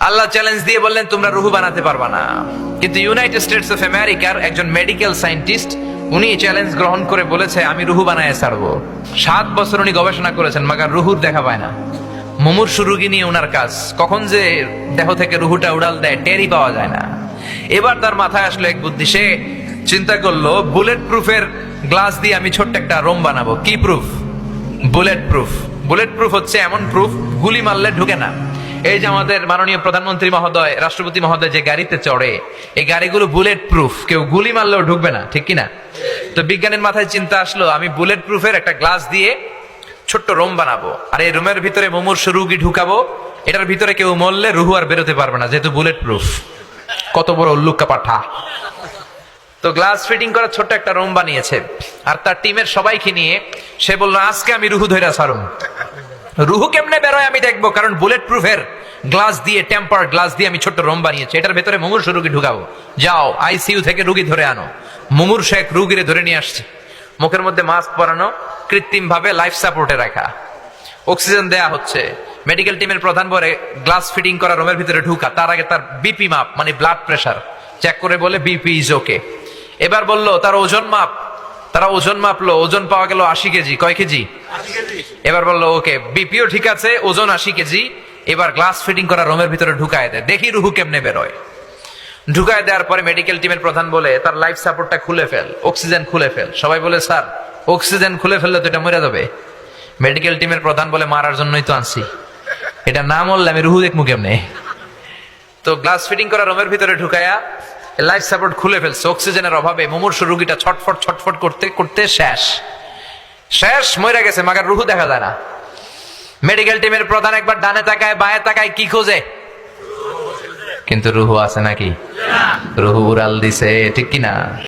আল্লাহ challenge দিয়ে বললেন তোমরা রুহু বানাতে পারবা না। কিন্তু ইউনাইটেড স্টেটস অফ আমেরিকার একজন মেডিকেল সায়েন্টিস্ট উনি চ্যালেঞ্জ গ্রহণ করে বলেছে আমি রুহু বানায় ছাড়বো। 7 বছর উনি গবেষণা করেছেন, মাগার রুহুর দেখা পায় না। মুমূর্ষু রোগী নিয়ে ওনার কাজ, কখন যে দেহ থেকে রুহুটা উড়াল দেয় টেরই পাওয়া যায় না। এবার তার মাথায় আসলো এক বুদ্ধি, সে চিন্তা করলো বুলেট প্রুফের গ্লাস দিয়ে আমি ছোট্ট একটা রোম বানাবো। কি proof? Bullet proof. Bullet proof হচ্ছে এমন প্রুফ গুলি মারলে ঢুকে না। এই যে আমাদের মাননীয় প্রধানমন্ত্রী মহোদয়, রাষ্ট্রপতি মহোদয় যে গাড়িতে চড়ে, এই গাড়িগুলো বুলেট প্রুফ, কেউ গুলি মারলেও ঢুকবে না, ঠিক কিনা? তো বিজ্ঞানীর মাথায় চিন্তা আসলো আমি বুলেট প্রুফের একটা গ্লাস দিয়ে ছোট্ট রোম বানাবো, আর এই রুমের ভিতরে মুমূর্ষু রোগী ঢুকাবো। এটার ভিতরে কেউ মরলে রুহু আর বেরোতে পারবে না, যেহেতু বুলেট প্রুফ। কত বড় উল্লুক্কা পাঠা! তো গ্লাস ফিটিং করা ছোট্ট একটা রুম বানিয়েছে, আর তার টিমের সবাইকে নিয়ে সে বললো আজকে আমি রুহু ধইরা ছাড়ুম। রুহু কেমনে বেরোয় আমি দেখবো, কারণ বুলেট প্রুফের গ্লাস দিয়ে, টেম্পার গ্লাস দিয়ে আমি ছোট্ট রুম বানিয়েছি, এটার ভেতরে মুমূর্ষু রোগী ঢুকাবো। যাও আইসিইউ থেকে রুগী ধরে আনো। মুমূর্ষু এক রুগীরে ধরে নিয়ে আসছে, মুখের মধ্যে মাস্ক পরানো, কৃত্রিম ভাবে লাইফ সাপোর্টে রাখা, অক্সিজেন দেয়া হচ্ছে। মেডিকেল টিমের প্রধান বলে গ্লাস ফিটিং করা রুমের ভিতরে ঢুকা, তার আগে তার বিপি মাপ মানে ব্লাড প্রেশার চেক করে বলে বিপি ইজ ওকে। এবার বললো তার ওজন মাপ, তারা ওজন মাপলো, ওজন পাওয়া গেল 80 কেজি। কয় কেজি? 80 কেজি। এবার বললো ওকে, বিপিও ঠিক আছে, ওজন 80 কেজি। এবার গ্লাস ফিটিং করা রুমের ভিতরে ঢুকায় দেয়, দেখি রুহু কেমনে বেরোয়। ঢুকায় দেওয়ার পরে মেডিকেল টিমের প্রধান বলে তার লাইফ সাপোর্টটা খুলে ফেল, অক্সিজেন খুলে ফেল। সবাই বলে স্যার অক্সিজেন খুলে ফেললে তো এটা মরে যাবে। মেডিকেল টিমের প্রধান বলে মারার জন্যই তো আনছি, এটা না মরলে আমি রুহু দেখবো কেমনে? তো গ্লাস ফিটিং করা রুমের ভিতরে ঢুকায়া লাইফ সাপোর্ট খুলে ফেলছে। অক্সিজেনের অভাবে মুমূর্ষু রোগীটা ছটফট ছটফট করতে করতে শেষ মরে গেছে, মাগার রুহু দেখা যায় না। মেডিকেল টিমের প্রধান একবার ডানে তাকায় বায়ে তাকায়, কি খোঁজে? কিন্তু রুহু আছে নাকি? রুহু উড়াল দিছে, ঠিক কিনা?